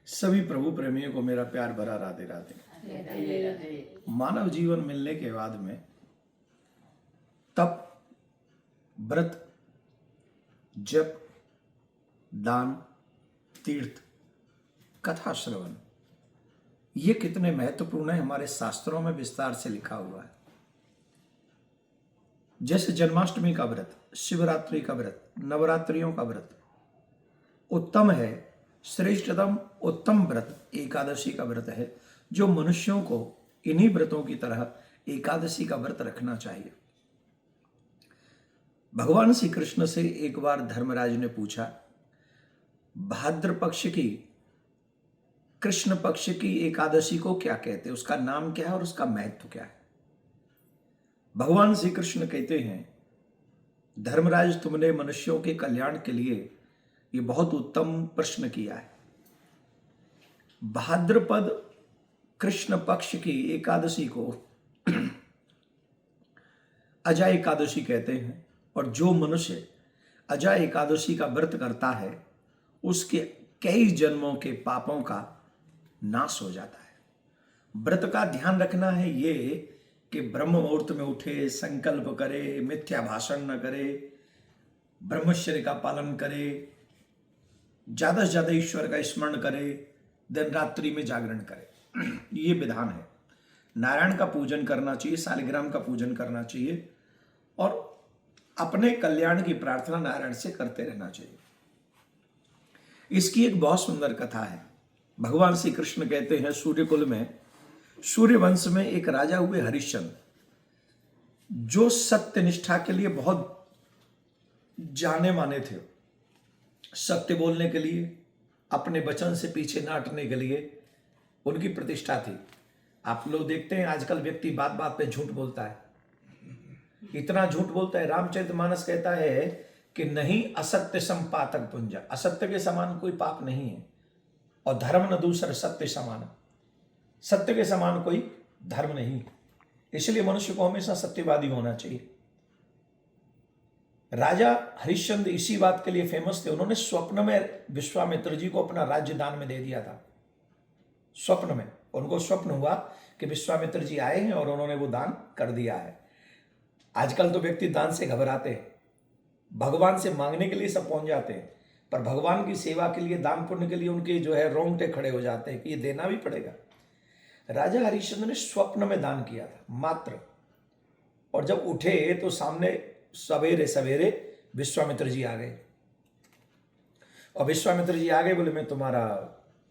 सभी प्रभु प्रेमियों को मेरा प्यार भरा राधे राधे। मानव जीवन मिलने के बाद में तप, व्रत, जप, दान, तीर्थ, कथा श्रवण, ये कितने महत्वपूर्ण है हमारे शास्त्रों में विस्तार से लिखा हुआ है। जैसे जन्माष्टमी का व्रत, शिवरात्रि का व्रत, नवरात्रियों का व्रत उत्तम है, श्रेष्ठतम उत्तम व्रत एकादशी का व्रत है, जो मनुष्यों को इन्हीं व्रतों की तरह एकादशी का व्रत रखना चाहिए। भगवान श्री कृष्ण से एक बार धर्मराज ने पूछा, भाद्र पक्ष की, कृष्ण पक्ष की एकादशी को क्या कहते हैं, उसका नाम क्या है और उसका महत्व क्या है। भगवान श्री कृष्ण कहते हैं, धर्मराज तुमने मनुष्यों के कल्याण के लिए ये बहुत उत्तम प्रश्न किया है। भाद्रपद कृष्ण पक्ष की एकादशी को अजय एकादशी कहते हैं, और जो मनुष्य अजय एकादशी का व्रत करता है उसके कई जन्मों के पापों का नाश हो जाता है। व्रत का ध्यान रखना है ये कि ब्रह्म मुहूर्त में उठे, संकल्प करे, मिथ्या भाषण न करे, ब्रह्मचर्य का पालन करे, ज्यादा से ज्यादा ईश्वर का स्मरण करे, दिन रात्रि में जागरण करे। ये विधान है। नारायण का पूजन करना चाहिए, शालिग्राम का पूजन करना चाहिए और अपने कल्याण की प्रार्थना नारायण से करते रहना चाहिए। इसकी एक बहुत सुंदर कथा है। भगवान श्री कृष्ण कहते हैं, सूर्यकुल में, सूर्यवंश में एक राजा हुए हरिश्चंद्र, जो सत्य निष्ठा के लिए बहुत जाने माने थे। सत्य बोलने के लिए, अपने वचन से पीछे न हटने के लिए उनकी प्रतिष्ठा थी। आप लोग देखते हैं आजकल व्यक्ति बात बात पे झूठ बोलता है, इतना झूठ बोलता है। रामचरितमानस कहता है कि नहीं असत्य सम पातक पुंजा, असत्य के समान कोई पाप नहीं है, और धर्म न दूसर सत्य समान, सत्य के समान कोई धर्म नहीं। इसलिए मनुष्य को हमेशा सत्यवादी होना चाहिए। राजा हरिश्चंद्र इसी बात के लिए फेमस थे। उन्होंने स्वप्न में विश्वामित्र जी को अपना राज्य दान में दे दिया था। स्वप्न में उनको स्वप्न हुआ कि विश्वामित्र जी आए हैं और उन्होंने वो दान कर दिया है। आजकल तो व्यक्ति दान से घबराते हैं, भगवान से मांगने के लिए सब पहुंच जाते हैं, पर भगवान की सेवा के लिए, दान पुण्य के लिए उनके जो है रोंगटे खड़े हो जाते हैं कि ये देना भी पड़ेगा। राजा हरिश्चंद्र ने स्वप्न में दान किया था मात्र, और जब उठे तो सामने सवेरे सवेरे विश्वामित्र जी आ गए। और विश्वामित्र जी आ गए, बोले मैं तुम्हारा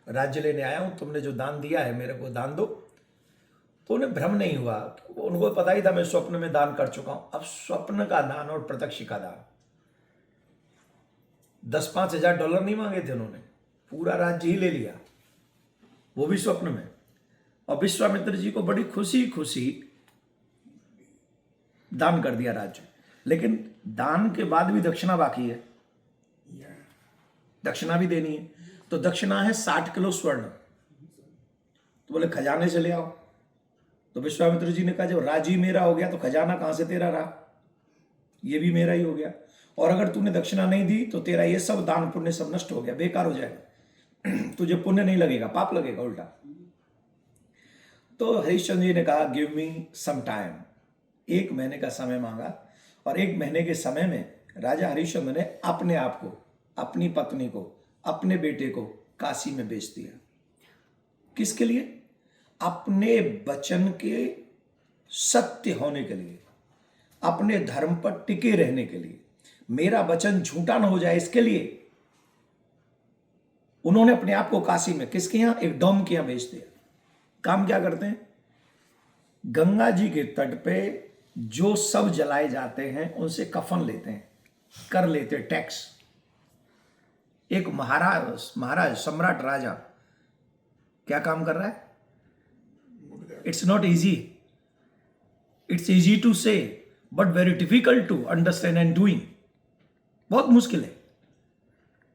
राज्य लेने आया हूं, तुमने जो दान दिया है मेरे को दान दो। तो उन्हें भ्रम नहीं हुआ, उनको पता ही था मैं स्वप्न में दान कर चुका हूं। अब स्वप्न का दान और प्रत्यक्ष का दान, 10-5 हजार डॉलर नहीं मांगे थे उन्होंने, पूरा राज्य ही ले लिया, वो भी स्वप्न में। और विश्वामित्र जी को बड़ी खुशी खुशी दान कर दिया राज्य। लेकिन दान के बाद भी दक्षिणा बाकी है, दक्षिणा भी देनी है। तो दक्षिणा है 60 किलो स्वर्ण। तो बोले खजाने से ले आओ। तो विश्वामित्र जी ने कहा, जब राज्य ही मेरा हो गया तो खजाना कहां से तेरा रहा, ये भी मेरा ही हो गया, और अगर तूने दक्षिणा नहीं दी तो तेरा ये सब दान पुण्य सब नष्ट हो गया, बेकार हो जाएगा, तुझे पुण्य नहीं लगेगा, पाप लगेगा उल्टा। तो हरिश्चंद्र जी ने कहा, गिव मी सम टाइम। 1 महीने का समय मांगा, और 1 महीने के समय में राजा हरिश्चंद्र ने अपने आप को, अपनी पत्नी को, अपने बेटे को काशी में बेच दिया। किसके लिए? अपने वचन के सत्य होने के लिए, अपने धर्म पर टिके रहने के लिए, मेरा वचन झूठा ना हो जाए इसके लिए उन्होंने अपने आप को काशी में, किसके यहां, एक डॉम के यहां बेच दिया। काम क्या करते हैं? गंगा जी के तट पे जो सब जलाए जाते हैं उनसे कफन लेते हैं, कर लेते हैं टैक्स। एक महाराज सम्राट राजा क्या काम कर रहा है? It's not easy, it's easy to say but very difficult to understand and doing. बहुत मुश्किल है।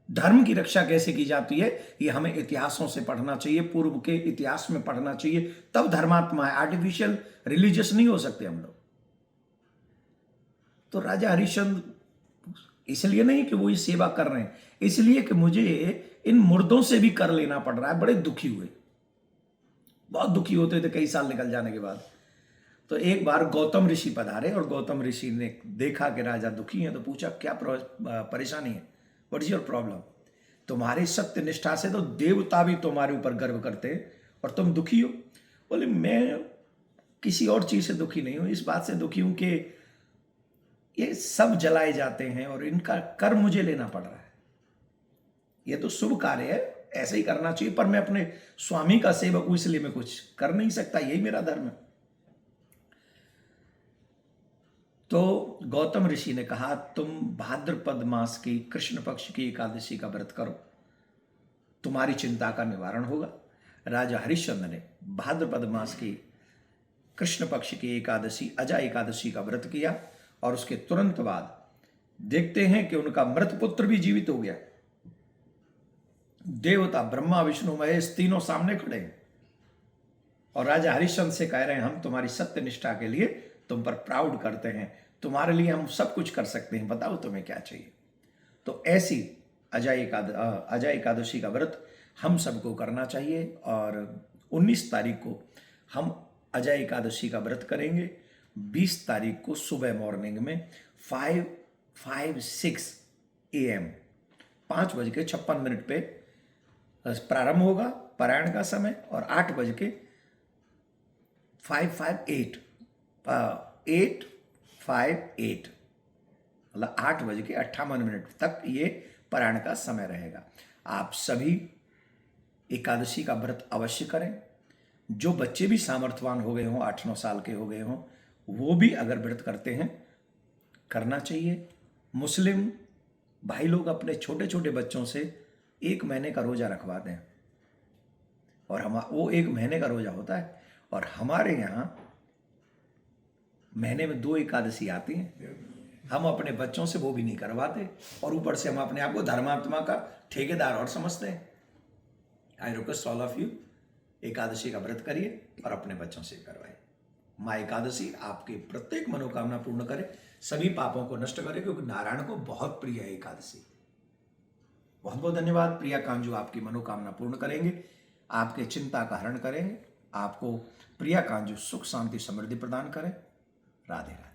धर्म की रक्षा कैसे की जाती है ये हमें इतिहासों से पढ़ना चाहिए, पूर्व के इतिहास में पढ़ना चाहिए, तब धर्मात्मा है। आर्टिफिशियल रिलीजियस नहीं हो सकते हम लोग। तो राजा हरिश्चंद्र इसलिए नहीं कि वो ये सेवा कर रहे हैं, इसलिए कि मुझे इन मुर्दों से भी कर लेना पड़ रहा है। बड़े दुखी हुए, बहुत दुखी होते थे कई साल निकल जाने के बाद। तो एक बार गौतम ऋषि पधारे और गौतम ऋषि ने देखा कि राजा दुखी हैं, तो पूछा क्या परेशानी है, व्हाट इज योर प्रॉब्लम? तुम्हारी सत्य निष्ठा से तो देवता भी तुम्हारे ऊपर गर्व करते हैं और तुम दुखी हो। बोले मैं किसी और चीज से दुखी नहीं हूं, इस बात से दुखी हूं कि ये सब जलाए जाते हैं और इनका कर मुझे लेना पड़ रहा है। ये तो शुभ कार्य है, ऐसे ही करना चाहिए, पर मैं अपने स्वामी का सेवक हूं इसलिए मैं कुछ कर नहीं सकता, यही मेरा धर्म है। तो गौतम ऋषि ने कहा तुम भाद्रपद मास की कृष्ण पक्ष की एकादशी का व्रत करो, तुम्हारी चिंता का निवारण होगा। राजा हरिश्चंद्र ने भाद्रपद मास की कृष्ण पक्ष की एकादशी अजा एकादशी का व्रत किया और उसके तुरंत बाद देखते हैं कि उनका मृत पुत्र भी जीवित हो गया। देवता ब्रह्मा विष्णु महेश तीनों सामने खड़े हैं और राजा हरिश्चंद्र से कह रहे हैं हम तुम्हारी सत्य निष्ठा के लिए तुम पर प्राउड करते हैं, तुम्हारे लिए हम सब कुछ कर सकते हैं, बताओ तुम्हें क्या चाहिए। तो ऐसी अजा एकादशी का व्रत हम सबको करना चाहिए और 19 तारीख को हम अजा एकादशी का व्रत करेंगे। 20 तारीख को सुबह मॉर्निंग में 5:56 AM 5:56 पे प्रारंभ होगा पारायण का समय और 8:558 8:58 मतलब 8:58 तक ये पारायण का समय रहेगा। आप सभी एकादशी का व्रत अवश्य करें। जो बच्चे भी सामर्थ्यवान हो गए हों, 8-9 साल के हो गए हों, वो भी अगर व्रत करते हैं करना चाहिए। मुस्लिम भाई लोग अपने छोटे छोटे बच्चों से 1 महीने का रोजा रखवा दें और वो 1 महीने का रोजा होता है और हमारे यहाँ महीने में 2 एकादशी आती हैं। हम अपने बच्चों से वो भी नहीं करवाते और ऊपर से हम अपने आप को धर्मात्मा का ठेकेदार और समझते हैं। I request all of you, Ekadashi का व्रत करिए और अपने बच्चों से करवाइए। माँ एकादशी आपकी प्रत्येक मनोकामना पूर्ण करे, सभी पापों को नष्ट करे, क्योंकि नारायण को बहुत प्रिय है एकादशी। बहुत बहुत धन्यवाद। प्रिया कांजू आपकी मनोकामना पूर्ण करेंगे, आपके चिंता का हरण करेंगे। आपको प्रिया कांजू सुख शांति समृद्धि प्रदान करें। राधे राधे।